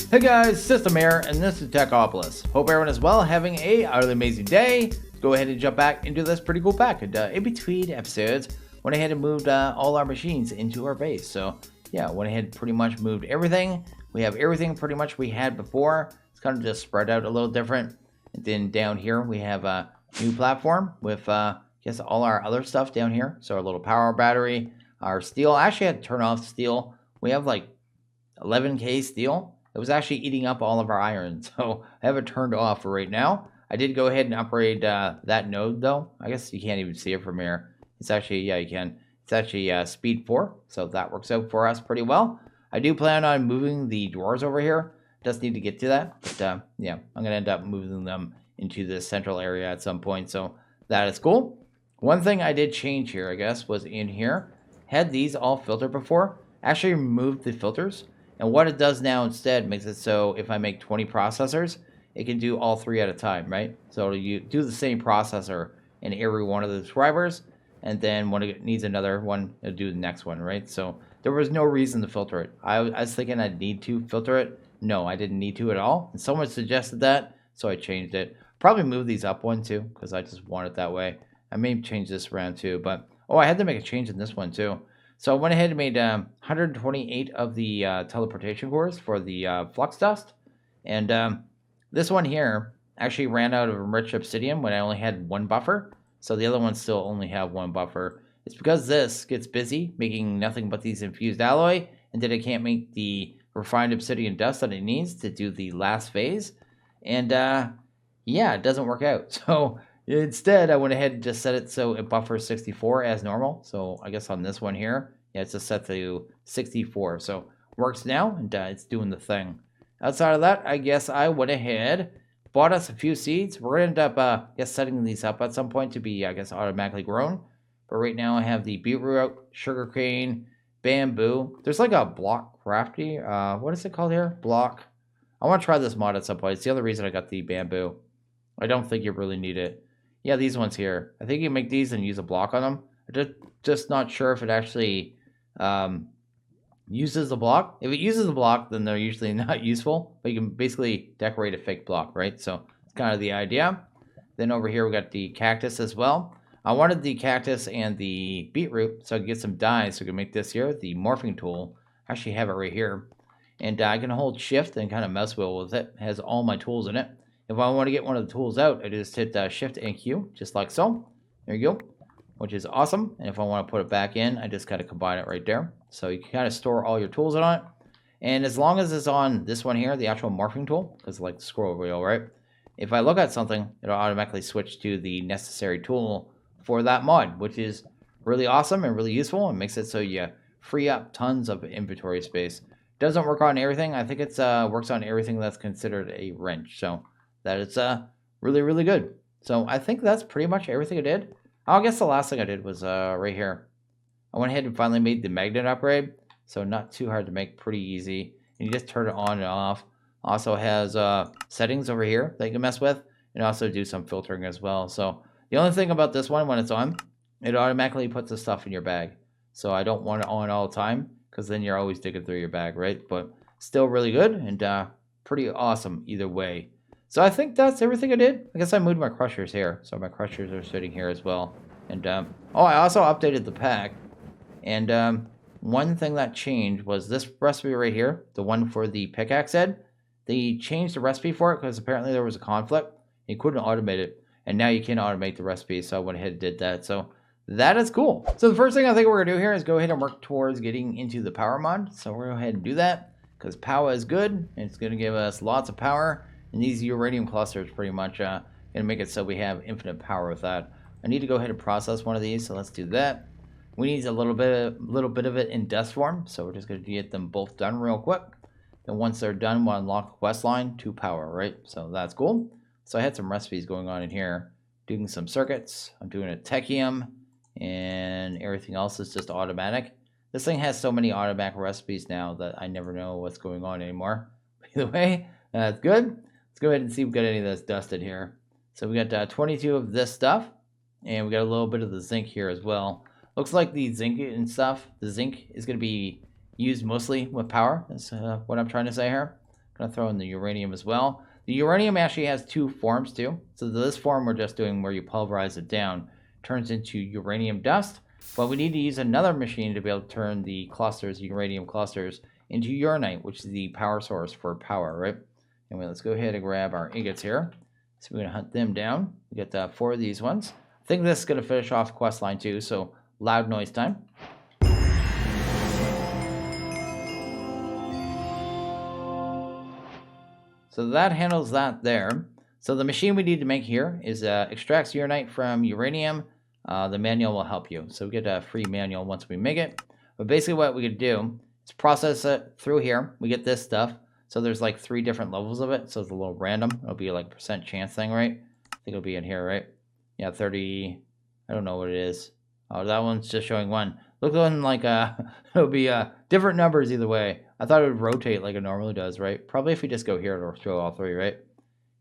Hey guys, System here, and this is Techopolis. Hope everyone is well, having a utterly amazing day. Let's go ahead and jump back into this pretty cool pack. And in between episodes, went ahead and moved all our machines into our base. So yeah, went ahead and pretty much moved everything. We have everything pretty much we had before. It's kind of just spread out a little different. And then down here we have a new platform with just all our other stuff down here. So our little power battery, our steel. I actually had to turn off steel. We have like 11k steel. It was actually eating up all of our iron, so I have it turned off for right now. I did go ahead and upgrade that node, though. I guess you can't even see it from here. It's actually, yeah, you can. It's actually speed 4, so that works out for us pretty well. I do plan on moving the drawers over here. Just need to get to that, but yeah, I'm going to end up moving them into the central area at some point, so that is cool. One thing I did change here, I guess, was in here. Had these all filtered before. Actually removed the filters. And what it does now instead makes it so if I make 20 processors, it can do all 3 at a time, right? So you do the same processor in every one of the drivers, and then when it needs another one, it'll do the next one, right? So there was no reason to filter it. I was thinking I'd need to filter it. No, I didn't need to at all. And someone suggested that, so I changed it. Probably move these up one too, because I just want it that way. I may change this around too, but oh, I had to make a change in this one too. So I went ahead and made 128 of the teleportation cores for the flux dust. And this one here actually ran out of enriched obsidian when I only had 1 buffer. So the other ones still only have 1 buffer. It's because this gets busy making nothing but these infused alloy, and then it can't make the refined obsidian dust that it needs to do the last phase. And yeah, it doesn't work out. So instead, I went ahead and just set it so it buffers 64 as normal. So I guess on this one here, yeah, it's just set to 64. So works now, and it's doing the thing. Outside of that, I guess I went ahead, bought us a few seeds. We're going to end up setting these up at some point to be, I guess, automatically grown. But right now I have the beetroot, sugarcane, bamboo. There's like a block crafty. What is it called here? Block. I want to try this mod at some point. It's the other reason I got the bamboo. I don't think you really need it. Yeah, these ones here. I think you can make these and use a block on them. I'm just not sure if it actually uses the block. If it uses the block, then they're usually not useful. But you can basically decorate a fake block, right? So it's kind of the idea. Then over here we got the cactus as well. I wanted the cactus and the beetroot so I could get some dyes so I can make this here, the morphing tool. I actually have it right here. And I can hold shift and kind of mouse wheel with it. It has all my tools in it. If I want to get one of the tools out, I just hit Shift and Q, just like so. There you go, which is awesome. And if I want to put it back in, I just kind of combine it right there. So you can kind of store all your tools on it. And as long as it's on this one here, the actual morphing tool, because like the scroll wheel, right? If I look at something, it'll automatically switch to the necessary tool for that mod, which is really awesome and really useful and makes it so you free up tons of inventory space. Doesn't work on everything. I think it's works on everything that's considered a wrench. So that it's really, really good. So I think that's pretty much everything I did. I guess the last thing I did was right here. I went ahead and finally made the magnet upgrade. So not too hard to make, pretty easy. And you just turn it on and off. Also has settings over here that you can mess with. And also do some filtering as well. So the only thing about this one, when it's on, it automatically puts the stuff in your bag. So I don't want it on all the time, because then you're always digging through your bag, right? But still really good and pretty awesome either way. So I think that's everything I did. I guess I moved my crushers here. So my crushers are sitting here as well. And oh, I also updated the pack. And one thing that changed was this recipe right here, the one for the pickaxe head. They changed the recipe for it because apparently there was a conflict. You couldn't automate it. And now you can automate the recipe. So I went ahead and did that. So that is cool. So the first thing I think we're going to do here is go ahead and work towards getting into the power mod. So we're going to go ahead and do that because Powah is good. And it's going to give us lots of power. And these uranium clusters pretty much going to make it so we have infinite power with that. I need to go ahead and process one of these, so let's do that. We need a little bit of it in dust form, so we're just going to get them both done real quick. Then once they're done, we'll unlock the quest line to power, right? So that's cool. So I had some recipes going on in here, doing some circuits. I'm doing a technium, and everything else is just automatic. This thing has so many automatic recipes now that I never know what's going on anymore. Either way, that's good. Let's go ahead and see if we got any of this dust in here. So we got 22 of this stuff, and we got a little bit of the zinc here as well. Looks like the zinc and stuff, the zinc is going to be used mostly with power. That's what I'm trying to say here. Gonna throw in the uranium as well. The uranium actually has two forms too. So this form we're just doing where you pulverize it down, turns into uranium dust. But we need to use another machine to be able to turn the clusters, uranium clusters, into uranite, which is the power source for power, right? Anyway, let's go ahead and grab our ingots here. So we're gonna hunt them down. We get 4 of these ones. I think this is gonna finish off quest line 2, so loud noise time. So that handles that there. So the machine we need to make here is extracts uranite from uranium. The manual will help you. So we get a free manual once we make it. But basically what we could do is process it through here. We get this stuff. So there's like 3 different levels of it. So it's a little random. It'll be like % chance thing, right? I think it'll be in here, right? Yeah, 30. I don't know what it is. Oh, that one's just showing 1. Look on like it'll be different numbers either way. I thought it would rotate like it normally does, right? Probably if we just go here, it'll throw all 3, right?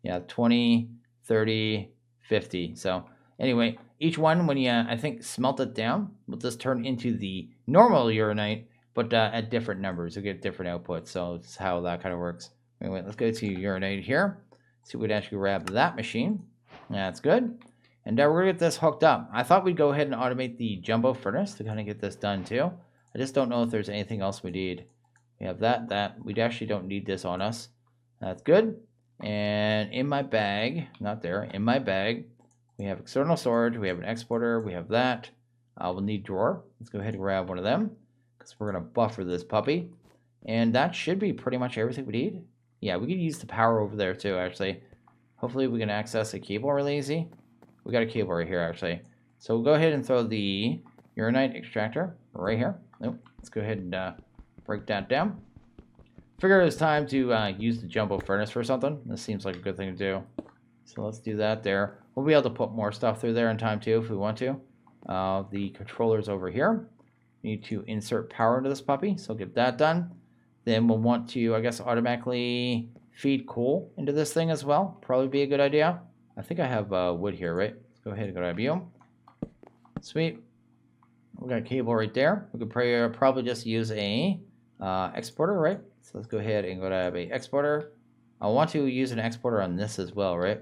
Yeah, 20, 30, 50. So anyway, each one, when you, I think, smelt it down, will just turn into the normal uranite, but at different numbers. You'll get different outputs. So it's how that kind of works. Anyway, let's go to uranite here. See if we can actually grab that machine. That's good. And we're going to get this hooked up. I thought we'd go ahead and automate the jumbo furnace to kind of get this done too. I just don't know if there's anything else we need. We have that. We actually don't need this on us. That's good. And in my bag, not there, in my bag, we have external storage, we have an exporter, we have that. We'll need drawer. Let's go ahead and grab one of them because we're going to buffer this puppy. And that should be pretty much everything we need. Yeah, we could use the power over there too, actually. Hopefully we can access a cable really easy. We got a cable right here, actually. So we'll go ahead and throw the uranite extractor right here. Nope. Let's go ahead and break that down. Figure it's time to use the jumbo furnace for something. This seems like a good thing to do. So let's do that there. We'll be able to put more stuff through there in time too if we want to. The controller's over here. We need to insert power into this puppy, so get that done. Then we'll want to, I guess, automatically feed coal into this thing as well. Probably be a good idea. I think I have wood here, right? Let's go ahead and grab you. Sweet. We got a cable right there. We could probably just use a exporter, right? So let's go ahead and grab a exporter. I want to use an exporter on this as well, right?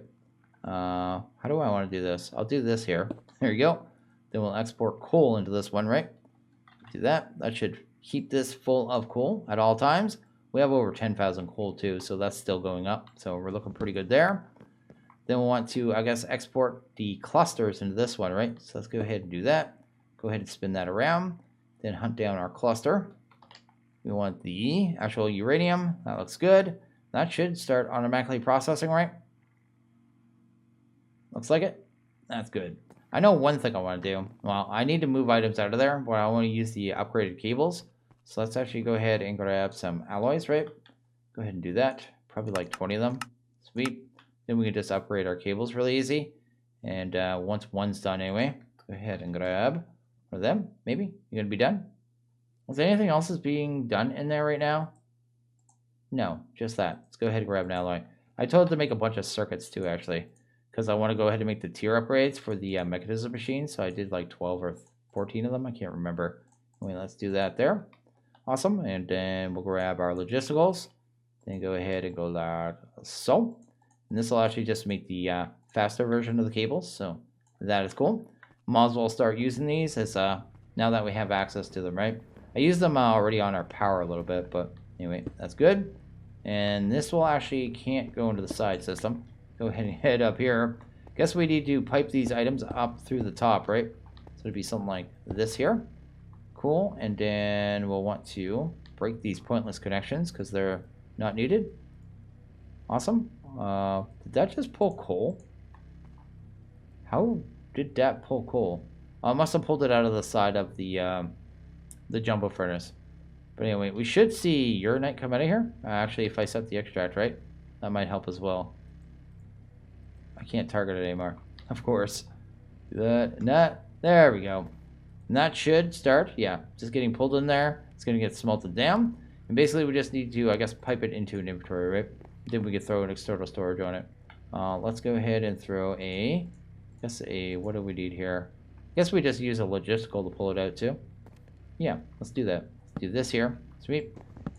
How do I want to do this? I'll do this here. There you go. Then we'll export coal into this one, right? Do that. That should keep this full of coal at all times. We have over 10,000 coal too, so that's still going up. So we're looking pretty good there. Then we'll want to, I guess, export the clusters into this one, right? So let's go ahead and do that. Go ahead and spin that around. Then hunt down our cluster. We want the actual uranium. That looks good. That should start automatically processing, right? Looks like it. That's good. I know one thing I want to do. Well, I need to move items out of there, but I want to use the upgraded cables. So let's actually go ahead and grab some alloys, right? Go ahead and do that. Probably like 20 of them. Sweet. Then we can just upgrade our cables really easy. And once one's done anyway, go ahead and grab one of them. Maybe. You're going to be done? Is there anything else that's being done in there right now? No, just that. Let's go ahead and grab an alloy. I told it to make a bunch of circuits too, actually, because I want to go ahead and make the tier upgrades for the mechanism machine. So I did like 12 or 14 of them. I can't remember. Anyway, let's do that there. Awesome. And then we'll grab our logisticals. Then go ahead and go like so. And this will actually just make the faster version of the cables. So that is cool. Might as well start using these as now that we have access to them, right? I used them already on our power a little bit, but anyway, that's good. And this will actually can't go into the side system. Go ahead and head up here. Guess we need to pipe these items up through the top, right? So it'd be something like this here. Cool. And then we'll want to break these pointless connections because they're not needed. Awesome. Did that just pull coal? How did that pull coal? I must have pulled it out of the side of the jumbo furnace. But anyway, we should see uranite come out of here. Actually, if I set the extract right, that might help as well. I can't target it anymore, of course. Do that and that. There we go. And that should start, yeah, just getting pulled in there. It's going to get smelted down. And basically, we just need to, I guess, pipe it into an inventory, right? Then we can throw an external storage on it. Let's go ahead and throw a, what do we need here? I guess we just use a logistical to pull it out too. Yeah, let's do that. Let's do this here. Sweet.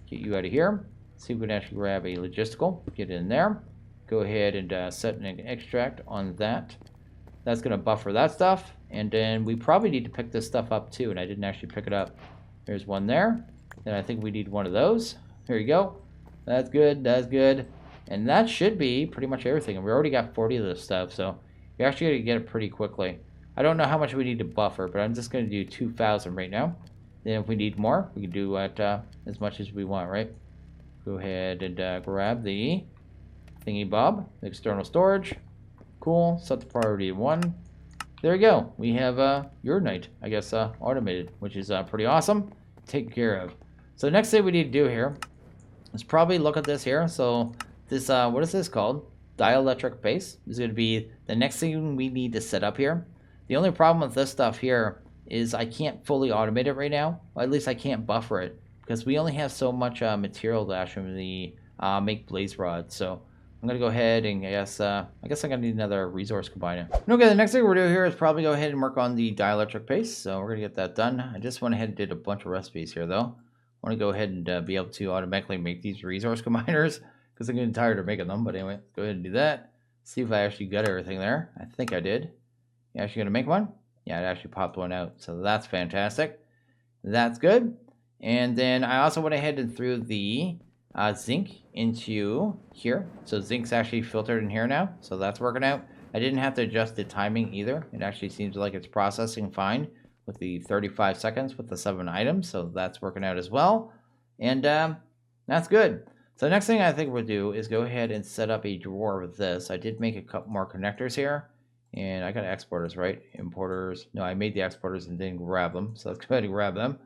Get you out of here. see if we can actually grab a logistical, get it in there. Go ahead and set an extract on that. That's going to buffer that stuff. And then we probably need to pick this stuff up too, and I didn't actually pick it up. There's one there. Then I think we need one of those. Here you go. That's good. That's good. And that should be pretty much everything. And we already got 40 of this stuff, so you're actually going to get it pretty quickly. I don't know how much we need to buffer, but I'm just going to do 2,000 right now. Then if we need more, we can do it as much as we want, right? Go ahead and grab the thingy bob, the external storage. Cool. Set the priority to 1. There we go. We have uranite, I guess, automated, which is pretty awesome. Taken care of. So the next thing we need to do here is probably look at this here. So this, what is this called? Dielectric base is going to be the next thing we need to set up here. The only problem with this stuff here is I can't fully automate it right now. Well, at least I can't buffer it because we only have so much material to actually make blaze rods. So I'm going to go ahead and I guess I'm going to need another resource combiner. Okay, the next thing we're doing here is probably go ahead and work on the dielectric base. So we're going to get that done. I just went ahead and did a bunch of recipes here though. I want to go ahead and be able to automatically make these resource combiners because I'm getting tired of making them. But anyway, let's go ahead and do that. See if I actually got everything there. I think I did. You actually going to make one? Yeah, it actually popped one out. So that's fantastic. That's good. And then I also went ahead and threw the zinc into here. So zinc's actually filtered in here now. So that's working out. I didn't have to adjust the timing either. It actually seems like it's processing fine with the 35 seconds with the 7 items. So that's working out as well. And that's good. So the next thing I think we'll do is go ahead and set up a drawer with this. I did make a couple more connectors here. And I got exporters, right? Importers. No, I made the exporters and didn't grab them. So let's go ahead and grab them.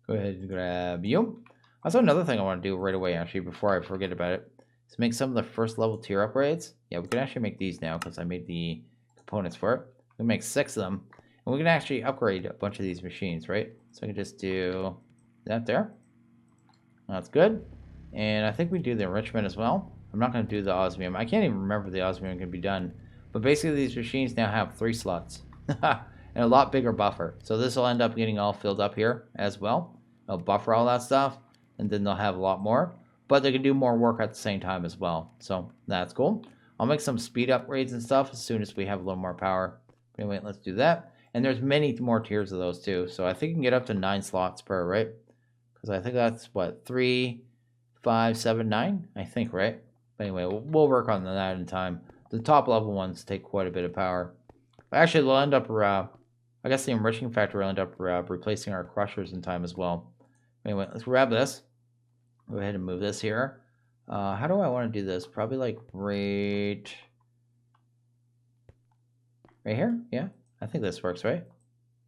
Go ahead and grab you. Also, another thing I want to do right away, actually, before I forget about it, is make some of the first level tier upgrades. Yeah, we can actually make these now because I made the components for it. We can make 6 of them. And we can actually upgrade a bunch of these machines, right? So I can just do that there. That's good. And I think we do the enrichment as well. I'm not going to do the osmium. I can't even remember if the osmium can be done. But basically, these machines now have 3 slots and a lot bigger buffer. So this will end up getting all filled up here as well. They'll buffer all that stuff, and then they'll have a lot more. But they can do more work at the same time as well. So that's cool. I'll make some speed upgrades and stuff as soon as we have a little more power. But anyway, let's do that. And there's many more tiers of those too. So I think you can get up to 9 slots per, right? Because I think that's what, 3, 5, 7, 9? I think, right? But anyway, we'll work on that in time. The top level ones take quite a bit of power. Actually, they'll end up, I guess the enriching factor will end up replacing our crushers in time as well. Anyway, let's grab this. Go ahead and move this here. How do I want to do this? Probably like right here? Yeah, I think this works, right?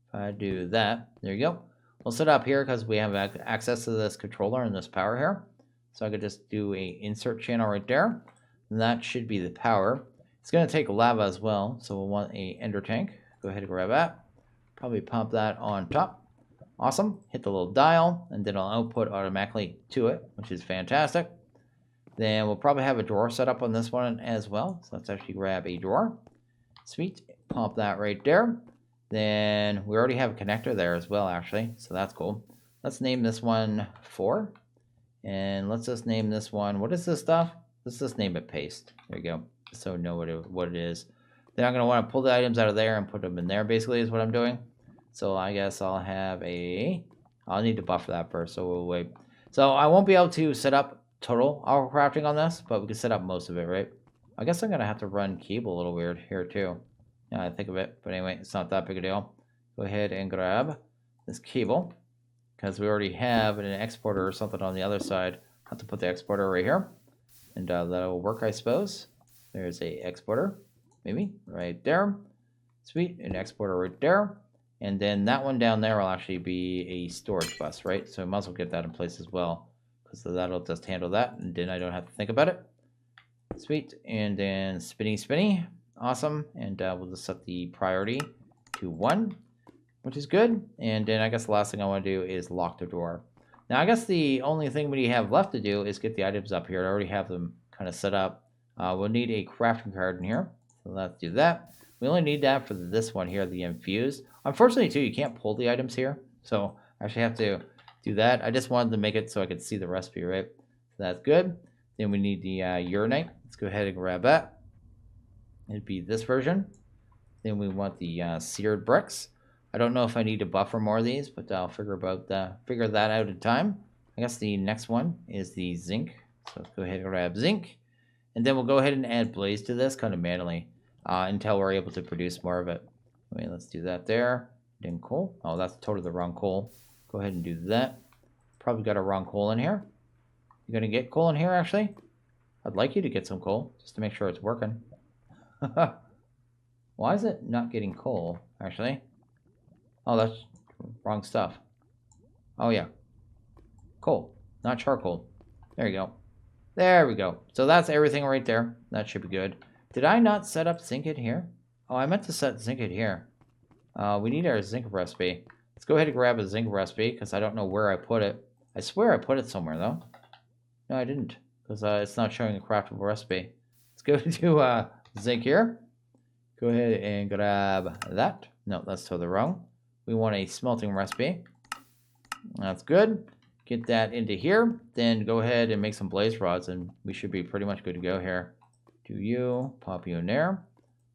If I do that, there you go. We'll set up here because we have access to this controller and this power here. So I could just do a insert channel right there. And that should be the power. It's going to take lava as well, so we'll want a ender tank. Go ahead and grab that. Probably pump that on top. Awesome. Hit the little dial, and then it'll output automatically to it, which is fantastic. Then we'll probably have a drawer set up on this one as well. So let's actually grab a drawer. Sweet. Pump that right there. Then we already have a connector there as well, actually, so that's cool. Let's name this one 4. And let's just name this one, what is this stuff? Let's just name it paste. There you go. So know what it is. Then I'm going to want to pull the items out of there and put them in there, basically, is what I'm doing. So I guess I'll have I'll need to buffer that first, so we'll wait. So I won't be able to set up total auto crafting on this, but we can set up most of it, right? I guess I'm going to have to run cable a little weird here, too. Yeah, I think of it. But anyway, it's not that big a deal. Go ahead and grab this cable, because we already have an exporter or something on the other side. I'll have to put the exporter right here. And that'll work, I suppose. There's a exporter, maybe, right there. Sweet, an exporter right there. And then that one down there will actually be a storage bus, right? So I might as well get that in place as well, because that'll just handle that, and then I don't have to think about it. Sweet, and then spinny. Awesome, and we'll just set the priority to 1, which is good. And then I guess the last thing I want to do is lock the door. Now, I guess the only thing we have left to do is get the items up here. I already have them kind of set up. We'll need a crafting card in here. So let's do that. We only need that for this one here, the infused. Unfortunately, too, you can't pull the items here. So I actually have to do that. I just wanted to make it so I could see the recipe, right? That's good. Then we need the uranite. Let's go ahead and grab that. It'd be this version. Then we want the seared bricks. I don't know if I need to buffer more of these, but I'll figure that out in time. I guess the next one is the zinc. So let's go ahead and grab zinc. And then we'll go ahead and add blaze to this kind of manually until we're able to produce more of it. Okay, let's do that there. Then coal. Oh, that's totally the wrong coal. Go ahead and do that. Probably got a wrong coal in here. You gonna get coal in here, actually? I'd like you to get some coal, just to make sure it's working. Why is it not getting coal, actually? Oh, that's wrong stuff. Oh, yeah. Coal, not charcoal. There you go. There we go. So that's everything right there. That should be good. Did I not set up zinc in here? Oh, I meant to set zinc in here. We need our zinc recipe. Let's go ahead and grab a zinc recipe, because I don't know where I put it. I swear I put it somewhere, though. No, I didn't, because it's not showing a craftable recipe. Let's go to zinc here. Go ahead and grab that. No, that's totally wrong. We want a smelting recipe. That's good. Get that into here. Then go ahead and make some blaze rods, and we should be pretty much good to go here. Do you, pop you in there.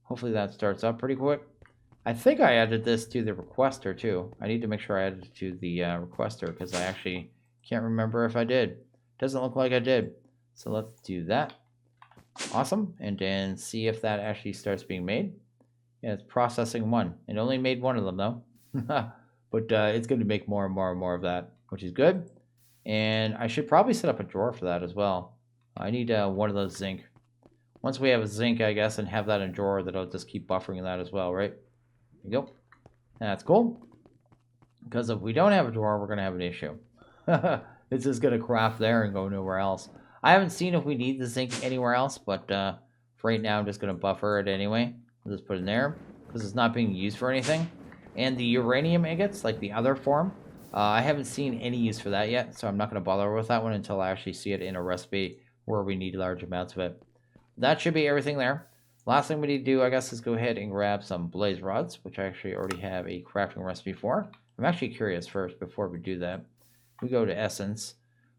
Hopefully that starts up pretty quick. I think I added this to the requester too. I need to make sure I added it to the requester, because I actually can't remember if I did. Doesn't look like I did. So let's do that. Awesome. And then see if that actually starts being made. Yeah, it's processing one. It only made one of them though. But it's going to make more and more and more of that, which is good. And I should probably set up a drawer for that as well. I need one of those zinc. Once we have a zinc, I guess, and have that in a drawer, that'll just keep buffering that as well, right? There you go. That's cool. Because if we don't have a drawer, we're going to have an issue. It's just going to craft there and go nowhere else. I haven't seen if we need the zinc anywhere else, but for right now, I'm just going to buffer it anyway. I'll just put it in there because it's not being used for anything. And the uranium ingots, like the other form, I haven't seen any use for that yet, so I'm not going to bother with that one until I actually see it in a recipe where we need large amounts of it. That should be everything there. Last thing we need to do, I guess, is go ahead and grab some blaze rods, which I actually already have a crafting recipe for. I'm actually curious first before we do that. We go to Essence.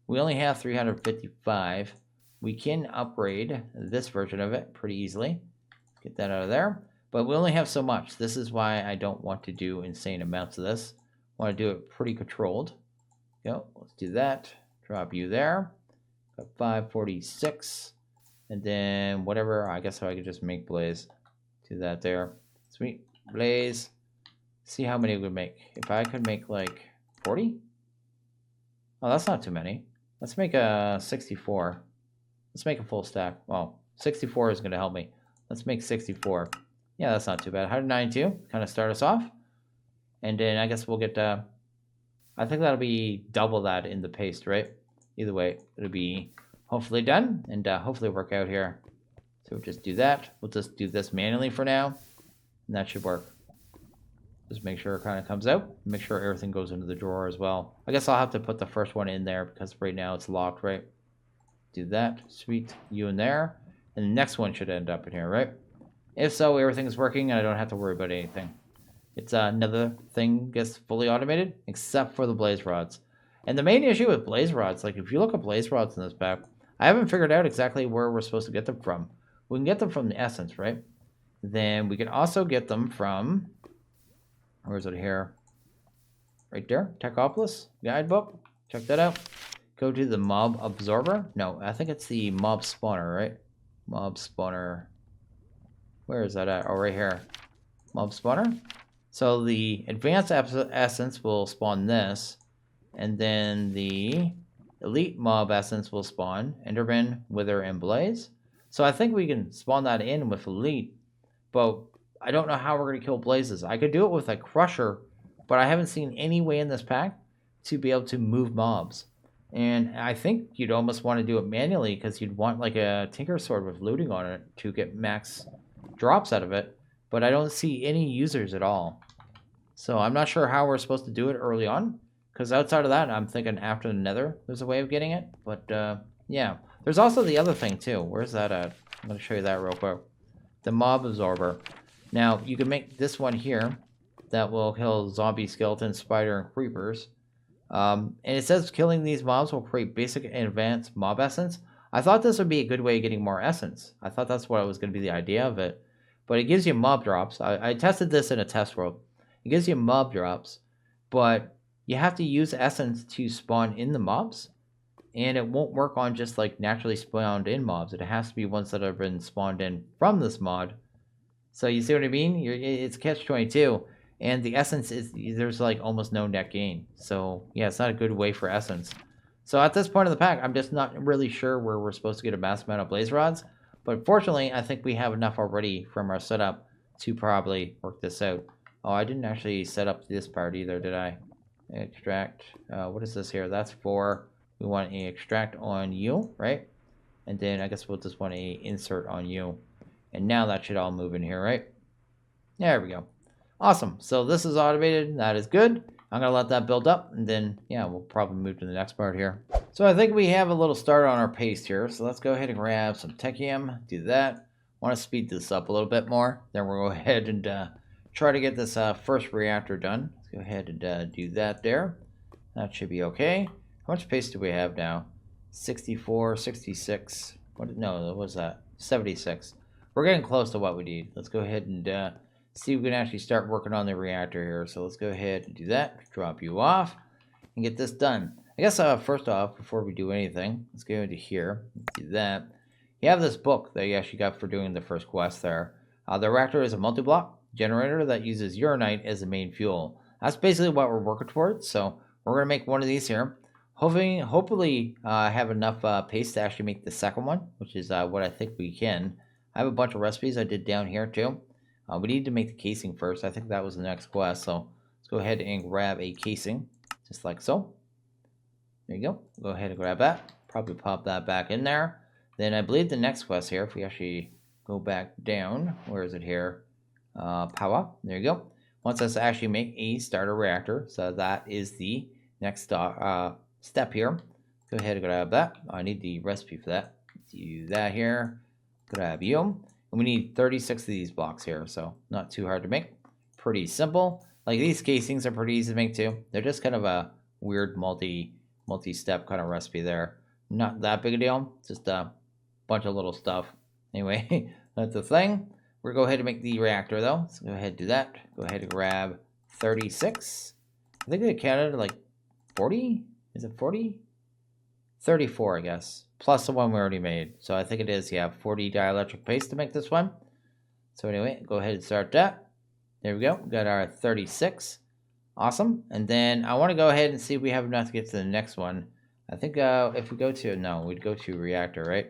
We only have 355. We can upgrade this version of it pretty easily. Get that out of there. But we only have so much. This is why I don't want to do insane amounts of this. I want to do it pretty controlled. Go. Let's do that. Drop you there. Got 546. And then whatever. I guess I could just make blaze. Do that there. Sweet. Blaze. See how many we would make. If I could make like 40. Oh, that's not too many. Let's make a 64. Let's make a full stack. Well, 64 is going to help me. Let's make 64. Yeah, that's not too bad. 192, kind of start us off. And then I guess we'll get, I think that'll be double that in the paste, right? Either way, it'll be hopefully done and hopefully work out here. So we'll just do that. We'll just do this manually for now. And that should work. Just make sure it kind of comes out. Make sure everything goes into the drawer as well. I guess I'll have to put the first one in there because right now it's locked, right? Do that. Sweet. You in there. And the next one should end up in here, right? If so, everything is working and I don't have to worry about anything. It's another thing gets fully automated, except for the blaze rods. And the main issue with blaze rods, like if you look at blaze rods in this pack, I haven't figured out exactly where we're supposed to get them from. We can get them from the Essence, right? Then we can also get them from... Where is it here? Right there. Techopolis Guidebook. Check that out. Go to the mob absorber. No, I think it's the mob spawner, right? Mob spawner. Where is that at? Oh, right here. Mob spawner. So the advanced essence will spawn this. And then the elite mob essence will spawn Enderman, Wither, and Blaze. So I think we can spawn that in with elite. But I don't know how we're going to kill blazes. I could do it with a crusher, but I haven't seen any way in this pack to be able to move mobs. And I think you'd almost want to do it manually because you'd want like a tinker sword with looting on it to get max drops out of it. But I don't see any users at all. So I'm not sure how we're supposed to do it early on. Because outside of that, I'm thinking after the nether, there's a way of getting it. But yeah, there's also the other thing too. Where's that at? I'm going to show you that real quick. The mob absorber. Now, you can make this one here that will kill zombie, skeleton, spider, and creepers. And it says killing these mobs will create basic and advanced mob essence. I thought this would be a good way of getting more essence. I thought that's what was going to be the idea of it. But it gives you mob drops. I tested this in a test world. It gives you mob drops, but you have to use essence to spawn in the mobs. And it won't work on just like naturally spawned in mobs. It has to be ones that have been spawned in from this mod. So you see what I mean? It's catch-22. And the essence is, there's like almost no net gain. So yeah, it's not a good way for essence. So at this point of the pack, I'm just not really sure where we're supposed to get a mass amount of blaze rods. But fortunately, I think we have enough already from our setup to probably work this out. Oh, I didn't actually set up this part either, did I? Extract. What is this here? That's for, we want a extract on you, right? And then I guess we'll just want a insert on you. And now that should all move in here, right? There we go. Awesome. So this is automated. That is good. I'm going to let that build up, and then, yeah, we'll probably move to the next part here. So I think we have a little start on our paste here. So let's go ahead and grab some technium, do that. Want to speed this up a little bit more. Then we'll go ahead and try to get this first reactor done. Let's go ahead and do that there. That should be okay. How much paste do we have now? 64, 66. No, what was that? 76. We're getting close to what we need. Let's go ahead and see if we can actually start working on the reactor here. So let's go ahead and do that. Drop you off and get this done. I guess first off, before we do anything, let's go into here. Let's do that. You have this book that you actually got for doing the first quest there. The reactor is a multi-block generator that uses uranite as the main fuel. That's basically what we're working towards. So we're going to make one of these here. Hopefully have enough paste to actually make the second one, which is what I think we can. I have a bunch of recipes I did down here too. We need to make the casing first. I think that was the next quest. So let's go ahead and grab a casing, just like so. There you go. Go ahead and grab that. Probably pop that back in there. Then I believe the next quest here, if we actually go back down, where is it here? Powah. There you go. Wants us to actually make a starter reactor. So that is the next step here. Go ahead and grab that. I need the recipe for that. Do that here. Grab you. And we need 36 of these blocks here, so not too hard to make. Pretty simple. Like these casings are pretty easy to make too. They're just kind of a weird multi-step kind of recipe there. Not that big a deal. Just a bunch of little stuff. Anyway, that's the thing. We're going to go ahead and make the reactor though. So go ahead and do that. Go ahead and grab 36. I think they counted like 40. Is it 40? 34, I guess. Plus the one we already made. So I think it is, yeah, 40 dielectric paste to make this one. So anyway, go ahead and start that. There we go. We got our 36. Awesome. And then I want to go ahead and see if we have enough to get to the next one. I think if we go to, no, we'd go to reactor, right?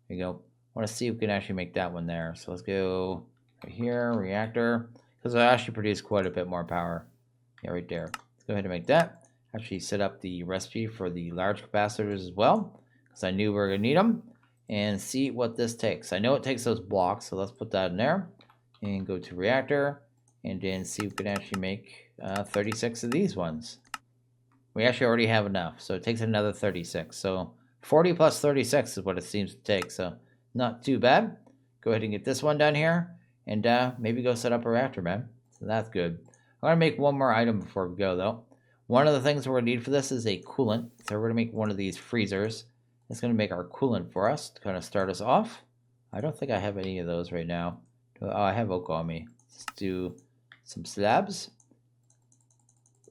There you go. I want to see if we can actually make that one there. So let's go right here, reactor. Because I actually produce quite a bit more power. Yeah, right there. Let's go ahead and make that. Actually set up the recipe for the large capacitors as well, because I knew we were going to need them, and see what this takes. I know it takes those blocks, so let's put that in there and go to reactor and then see if we can actually make 36 of these ones. We actually already have enough, so it takes another 36. So 40 plus 36 is what it seems to take, so not too bad. Go ahead and get this one done here and maybe go set up a reactor, man. So that's good. I'm going to make one more item before we go though. One of the things we're going to need for this is a coolant. So we're going to make one of these freezers. It's going to make our coolant for us to kind of start us off. I don't think I have any of those right now. Oh, I have oak on me. Let's do some slabs.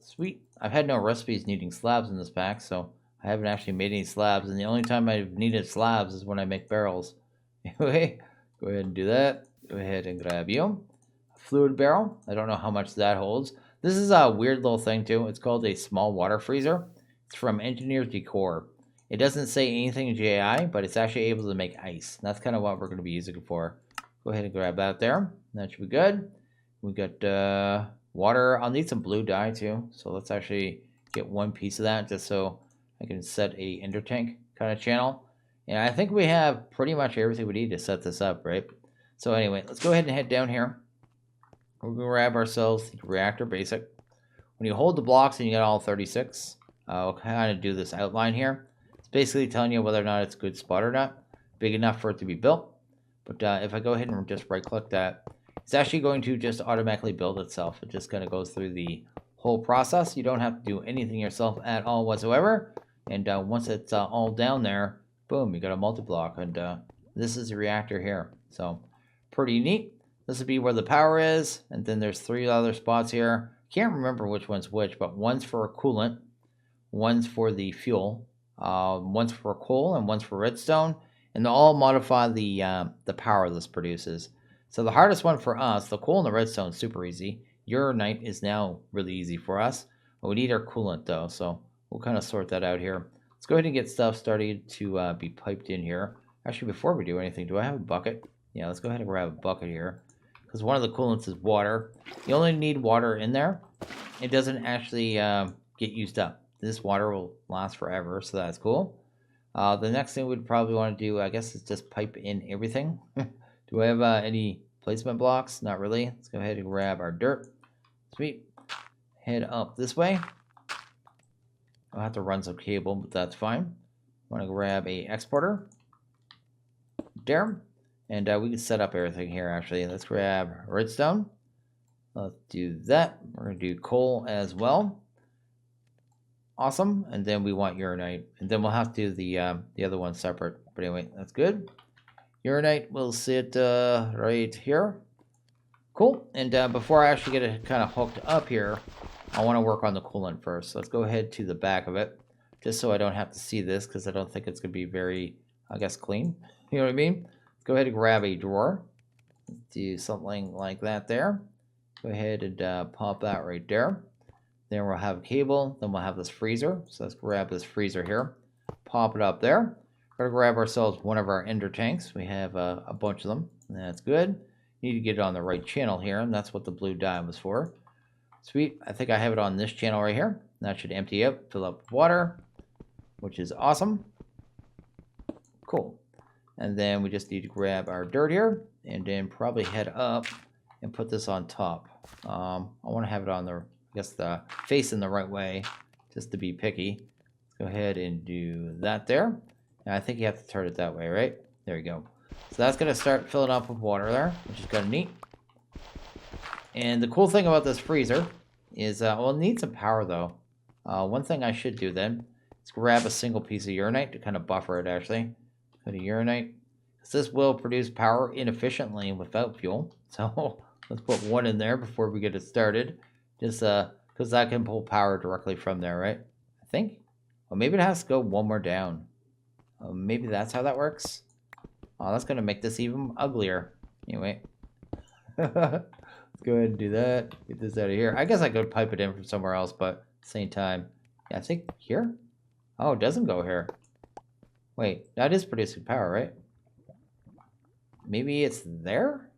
Sweet. I've had no recipes needing slabs in this pack, so I haven't actually made any slabs. And the only time I've needed slabs is when I make barrels. Anyway, go ahead and do that. Go ahead and grab you. A fluid barrel. I don't know how much that holds. This is a weird little thing too. It's called a small water freezer. It's from Engineer's Decor. It doesn't say anything in GAI, but it's actually able to make ice. And that's kind of what we're going to be using it for. Go ahead and grab that there. That should be good. We got water. I'll need some blue dye too. So let's actually get one piece of that just so I can set a ender tank kind of channel. And I think we have pretty much everything we need to set this up, right? So anyway, let's go ahead and head down here. We're going to grab ourselves the reactor basic. When you hold the blocks and you get all 36, I'll kind of do this outline here. It's basically telling you whether or not it's a good spot or not. Big enough for it to be built. But if I go ahead and just right click that, it's actually going to just automatically build itself. It just kind of goes through the whole process. You don't have to do anything yourself at all whatsoever. And once it's all down there, boom, you got a multi-block. And this is the reactor here. So pretty neat. This would be where the power is. And then there's 3 other spots here. Can't remember which one's which, but one's for coolant, one's for the fuel, one's for coal, and one's for redstone. And they'll all modify the power this produces. So the hardest one for us, the coal and the redstone, is super easy. Uranite is now really easy for us. But we need our coolant though, so we'll kind of sort that out here. Let's go ahead and get stuff started to be piped in here. Actually, before we do anything, do I have a bucket? Yeah, let's go ahead and grab a bucket here. Because one of the coolants is water. You only need water in there. It doesn't actually get used up. This water will last forever, so that's cool. The next thing we'd probably want to do, I guess, is just pipe in everything. Do I have any placement blocks? Not really. Let's go ahead and grab our dirt. Sweet. Head up this way. I'll have to run some cable, but that's fine. Want to grab a exporter. There. And we can set up everything here, actually. Let's grab redstone. Let's do that. We're going to do coal as well. Awesome. And then we want uranite. And then we'll have to do the other one separate. But anyway, that's good. Uranite will sit right here. Cool. And before I actually get it kind of hooked up here, I want to work on the coolant first. So let's go ahead to the back of it, just so I don't have to see this, because I don't think it's going to be very, I guess, clean. You know what I mean? Let's go ahead and grab a drawer. Let's do something like that there. Go ahead and pop that right there. Then we'll have a cable. Then we'll have this freezer. So let's grab this freezer here. Pop it up there. We're going to grab ourselves one of our ender tanks. We have a bunch of them. That's good. Need to get it on the right channel here, and that's what the blue dye was for. Sweet. I think I have it on this channel right here. That should empty out, fill up with water, which is awesome. Cool. And then we just need to grab our dirt here, and then probably head up and put this on top. I want to have it on the, I guess, the facing the right way, just to be picky. Let's go ahead and do that there. And I think you have to turn it that way, right? There you go. So that's going to start filling up with water there, which is kind of neat. And the cool thing about this freezer is, well, it needs some power though. One thing I should do then is grab a single piece of uranite to kind of buffer it, actually. Put a uranite. Because this will produce power inefficiently without fuel. So let's put one in there before we get it started. Just because that can pull power directly from there, right? I think. Well, maybe it has to go one more down. Maybe that's how that works. Oh, that's going to make this even uglier. Anyway. Let's go ahead and do that. Get this out of here. I guess I could pipe it in from somewhere else, but at the same time. Yeah, I think here? Oh, it doesn't go here. Wait, that is producing power, right? Maybe it's there?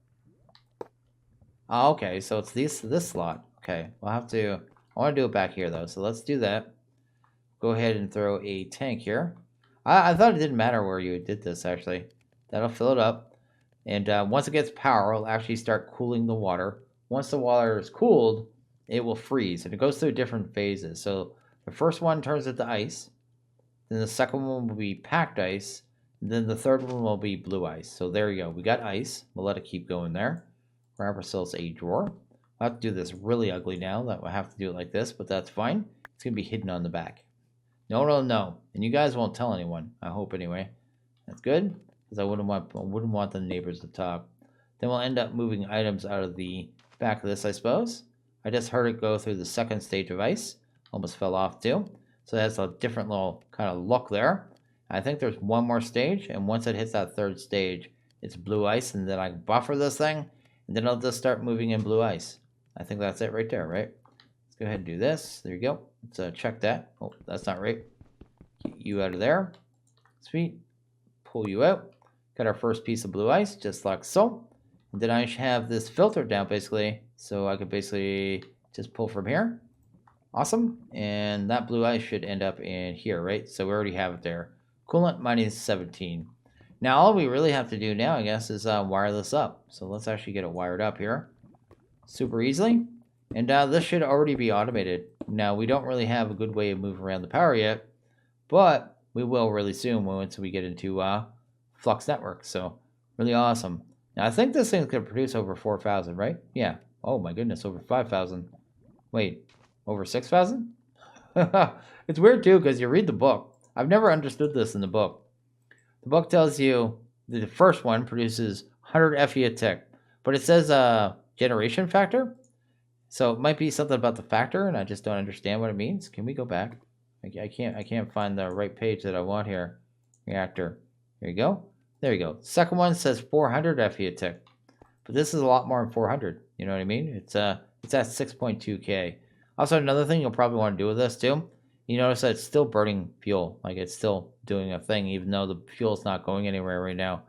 Oh, okay, so it's this slot. Okay, we'll have to... I want to do it back here, though, so let's do that. Go ahead and throw a tank here. I thought it didn't matter where you did this, actually. That'll fill it up. And once it gets power, it'll actually start cooling the water. Once the water is cooled, it will freeze. And it goes through different phases. So the first one turns into ice. Then the second one will be packed ice. And then the third one will be blue ice. So there you go. We got ice. We'll let it keep going there. Grab ourselves a drawer. I'll have to do this really ugly now. That we'll have to do it like this, but that's fine. It's going to be hidden on the back. No. And you guys won't tell anyone. I hope anyway. That's good. Because I wouldn't want the neighbors to talk. Then we'll end up moving items out of the back of this, I suppose. I just heard it go through the second stage of ice. Almost fell off too. So that's a different little kind of look there. I think there's one more stage, and once it hits that third stage, it's blue ice, and then I can buffer this thing, and then I'll just start moving in blue ice. I think that's it right there, right? Let's go ahead and do this. There you go. Let's check that. Oh, that's not right. Get you out of there. Sweet. Pull you out. Got our first piece of blue ice, just like so. And then I have this filter down, basically, so I could basically just pull from here. Awesome. And that blue ice should end up in here, right? So we already have it there. Coolant minus 17. Now, all we really have to do now, I guess, is wire this up. So let's actually get it wired up here. Super easily. And this should already be automated. Now, we don't really have a good way of moving around the power yet, but we will really soon once we get into Flux Network. So, really awesome. Now, I think this thing's going to produce over 4,000, right? Yeah. Oh, my goodness, over 5,000. Wait. Over 6,000? It's weird too, because you read the book. I've never understood this in the book. The book tells you that the first one produces 100 FE a tick, but it says generation factor. So it might be something about the factor, and I just don't understand what it means. Can we go back? I can't find the right page that I want here. Reactor. There you go. There you go. Second one says 400 FE a tick, but this is a lot more than 400. You know what I mean? It's at 6.2K. Also, another thing you'll probably want to do with this too. You notice that it's still burning fuel, like it's still doing a thing, even though the fuel's not going anywhere right now.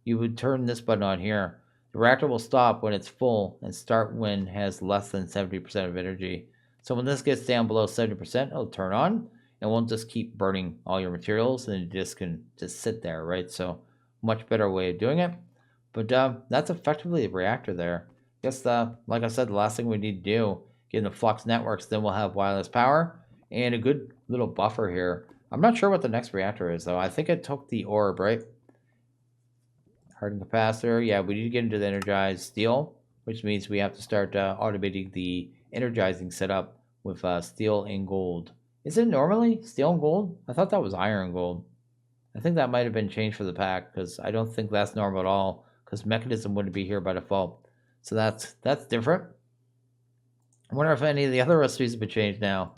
You would turn this button on here. The reactor will stop when it's full and start when it has less than 70% of energy. So when this gets down below 70%, it'll turn on and won't just keep burning all your materials, and it just can just sit there, right? So much better way of doing it. But that's effectively a reactor there. Guess like I said, the last thing we need to do, get in the flux networks, then we'll have wireless power and a good little buffer here. I'm not sure what the next reactor is though. I think it took the orb, right? Hardened capacitor. Yeah, we need to get into the energized steel, which means we have to start automating the energizing setup with steel and gold. Is it normally steel and gold? I thought that was iron and gold. I think that might have been changed for the pack, because I don't think that's normal at all, because mechanism wouldn't be here by default. So that's different. I wonder if any of the other recipes have been changed now.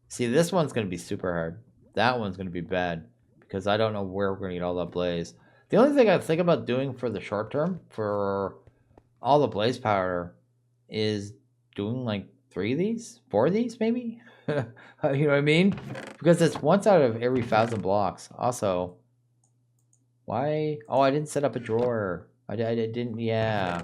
See, this one's going to be super hard. That one's going to be bad, because I don't know where we're going to get all that blaze. The only thing I think about doing for the short term, for all the blaze powder, is doing like 3 of these? 4 of these, maybe? You know what I mean? Because it's once out of every 1,000 blocks. Also, why? Oh, I didn't set up a drawer. I didn't, yeah.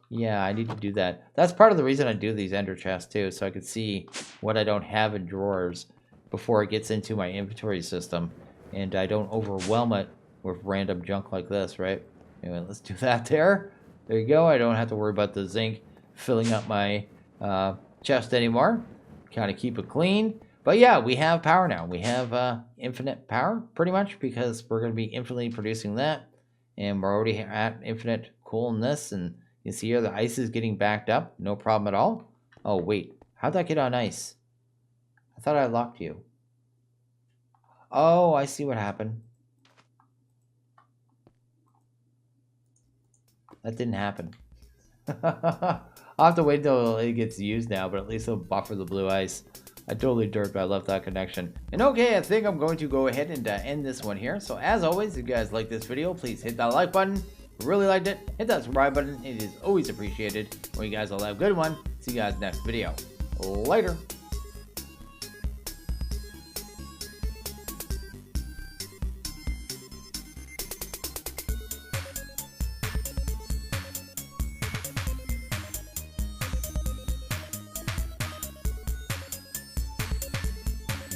Yeah, I need to do that. That's part of the reason I do these ender chests too, so I can see what I don't have in drawers before it gets into my inventory system, and I don't overwhelm it with random junk like this, right? Anyway, let's do that there. There you go. I don't have to worry about the zinc filling up my chest anymore. Kind of keep it clean. But yeah, we have power now. We have infinite power, pretty much, because we're going to be infinitely producing that, and we're already at infinite coolness, and you see here the ice is getting backed up. No problem at all. Oh, wait. How'd that get on ice? I thought I locked you. Oh, I see what happened. That didn't happen. I'll have to wait until it gets used now, but at least it'll buffer the blue ice. I totally derped, but I left that connection. And okay, I think I'm going to go ahead and end this one here. So as always, if you guys like this video, please hit that like button. If you really liked it, hit that subscribe button. It is always appreciated. Well, you guys all have a good one. See you guys next video. Later.